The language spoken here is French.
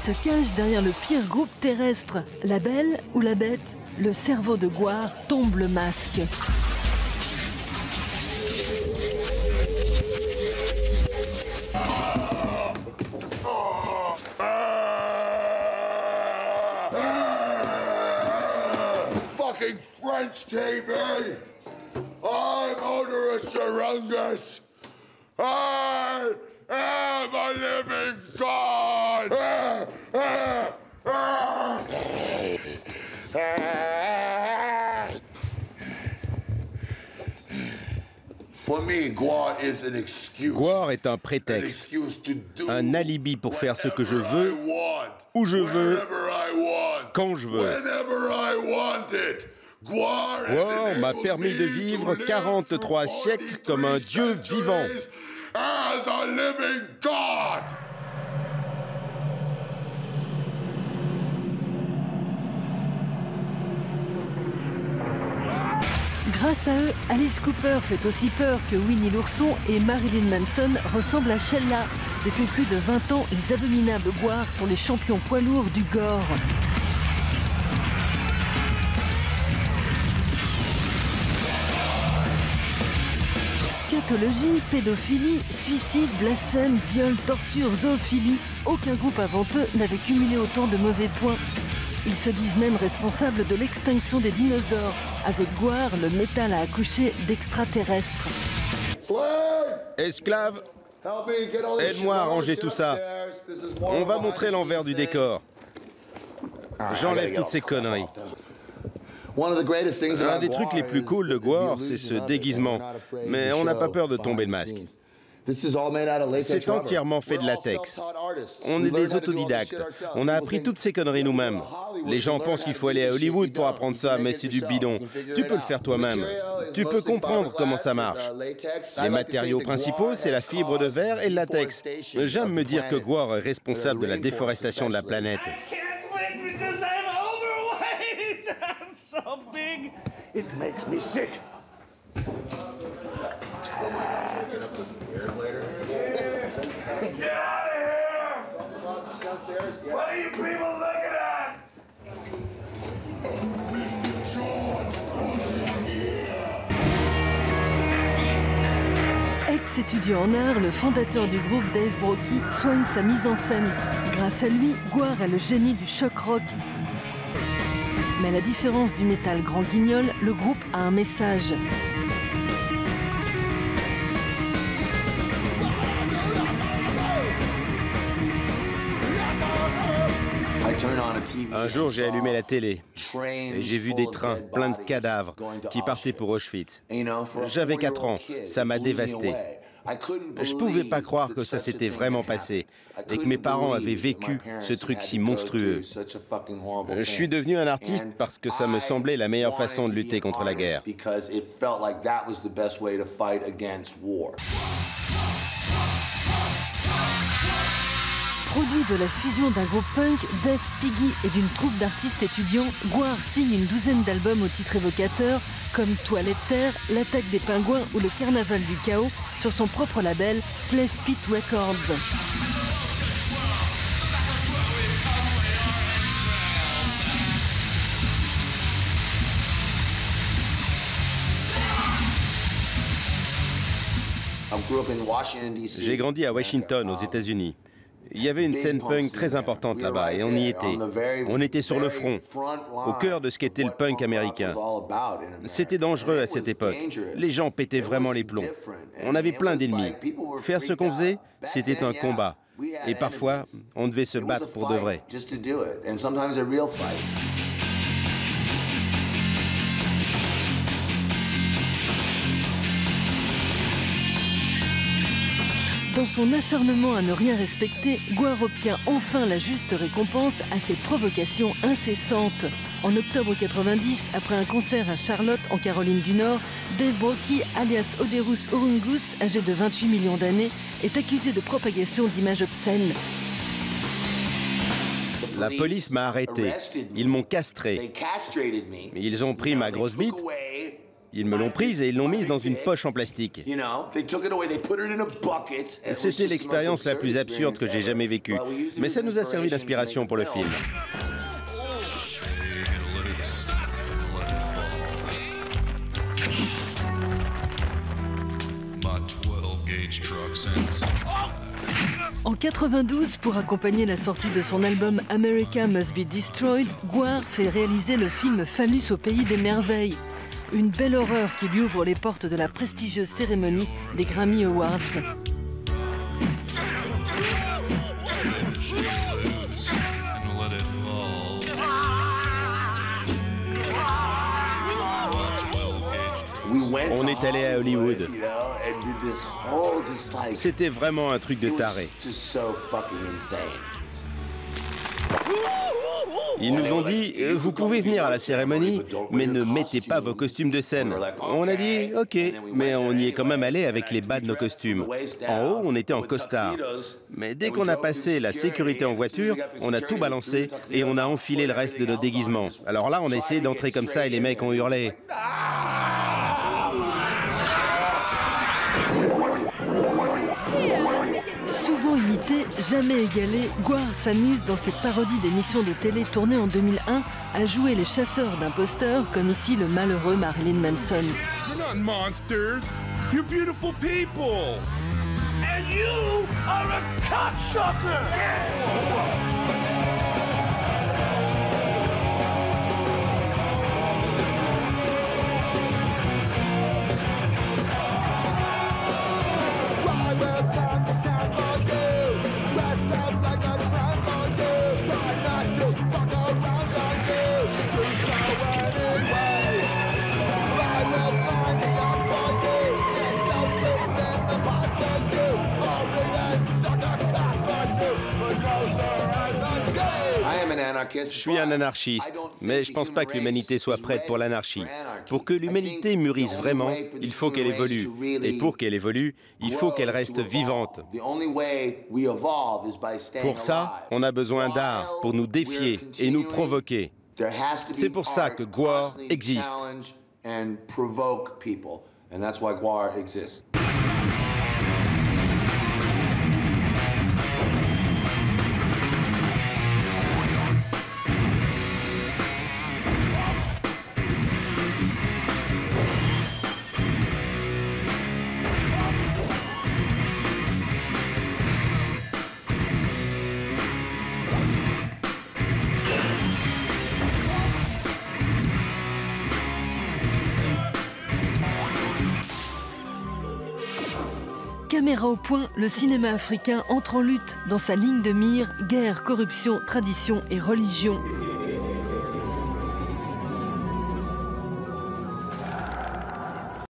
se cache derrière le pire groupe terrestre? La belle ou la bête? Le cerveau de Gwar tombe le masque. Fucking French TV! I'm Oderus Urungus! I am a living god! For me, Gwar is an excuse. Gwar est un prétexte, un alibi pour faire ce que je veux, où je veux, quand je veux. Gwar m'a permis de vivre 43 siècles comme un dieu vivant. Grâce à eux, Alice Cooper fait aussi peur que Winnie l'ourson et Marilyn Manson ressemblent à Sheila. Depuis plus de 20 ans, les abominables Gwar sont les champions poids lourds du gore. Scatologie, pédophilie, suicide, blasphème, viol, torture, zoophilie, aucun groupe avant eux n'avait cumulé autant de mauvais points. Ils se disent même responsables de l'extinction des dinosaures. Avec Gwar, le métal a accouché d'extraterrestres. Esclave, aide-moi à ranger tout ça. On va montrer l'envers du décor. J'enlève toutes ces conneries. Un des trucs les plus cool de Gwar, c'est ce déguisement. Mais on n'a pas peur de tomber le masque. C'est entièrement fait de latex. On est des autodidactes. On a appris toutes ces conneries nous-mêmes. Les gens pensent qu'il faut aller à Hollywood pour apprendre ça, mais c'est du bidon. Tu peux le faire toi-même. Tu peux comprendre comment ça marche. Les matériaux principaux, c'est la fibre de verre et le latex. J'aime me dire que Gwar est responsable de la déforestation de la planète. I'm so big, it makes me sick. Get out of here! What are you people looking at? Mr. George Bush is here. Ex-étudiant en art, le fondateur du groupe Dave Brockie soigne sa mise en scène. Grâce à lui, Gwar est le génie du choc rock. Mais à la différence du métal grand guignol, le groupe a un message. Un jour, j'ai allumé la télé et j'ai vu des trains pleins de cadavres qui partaient pour Auschwitz. J'avais 4 ans, ça m'a dévasté. Je pouvais pas croire que ça s'était vraiment passé et que mes parents avaient vécu ce truc si monstrueux. Je suis devenu un artiste parce que ça me semblait la meilleure façon de lutter contre la guerre. Produit de la fusion d'un groupe punk, Death Piggy et d'une troupe d'artistes étudiants, Gwar signe une douzaine d'albums au titre évocateur, comme Toilette Terre, L'attaque des pingouins ou Le carnaval du chaos, sur son propre label Slave Pit Records. J'ai grandi à Washington, aux États-Unis. Il y avait une scène punk très importante là-bas et on y était. On était sur le front, au cœur de ce qu'était le punk américain. C'était dangereux à cette époque. Les gens pétaient vraiment les plombs. On avait plein d'ennemis. Faire ce qu'on faisait, c'était un combat. Et parfois, on devait se battre pour de vrai. Dans son acharnement à ne rien respecter, Gwar obtient enfin la juste récompense à ses provocations incessantes. En octobre 90, après un concert à Charlotte, en Caroline du Nord, Dave Brockie, alias Oderus Urungus, âgé de 28 millions d'années, est accusé de propagation d'images obscènes. La police m'a arrêté. Ils m'ont castré. Ils ont pris ma grosse bite Ils me l'ont prise et ils l'ont mise dans une poche en plastique. C'était l'expérience la plus absurde que j'ai jamais vécue. Mais ça nous a servi d'inspiration pour le film. En 92, pour accompagner la sortie de son album America Must Be Destroyed, Gwar fait réaliser le film Phallus au pays des merveilles. Une belle horreur qui lui ouvre les portes de la prestigieuse cérémonie des Grammy Awards. On est allé à Hollywood. C'était vraiment un truc de taré. Ils nous ont dit, vous pouvez venir à la cérémonie, mais ne mettez pas vos costumes de scène. On a dit, ok, mais on y est quand même allé avec les bas de nos costumes. En haut, on était en costard. Mais dès qu'on a passé la sécurité en voiture, on a tout balancé et on a enfilé le reste de nos déguisements. Alors là, on a essayé d'entrer comme ça et les mecs ont hurlé. Souvent imité, jamais égalé, Gwar s'amuse dans cette parodie d'émissions de télé tournée en 2001 à jouer les chasseurs d'imposteurs, comme ici le malheureux Marilyn Manson. You're not monsters. You're beautiful people. And you are a cocksucker. Je suis un anarchiste, mais je ne pense pas que l'humanité soit prête pour l'anarchie. Pour que l'humanité mûrisse vraiment, il faut qu'elle évolue. Et pour qu'elle évolue, il faut qu'elle reste vivante. Pour ça, on a besoin d'art pour nous défier et nous provoquer. C'est pour ça que Gwar existe. Caméra au point, le cinéma africain entre en lutte dans sa ligne de mire, guerre, corruption, tradition et religion.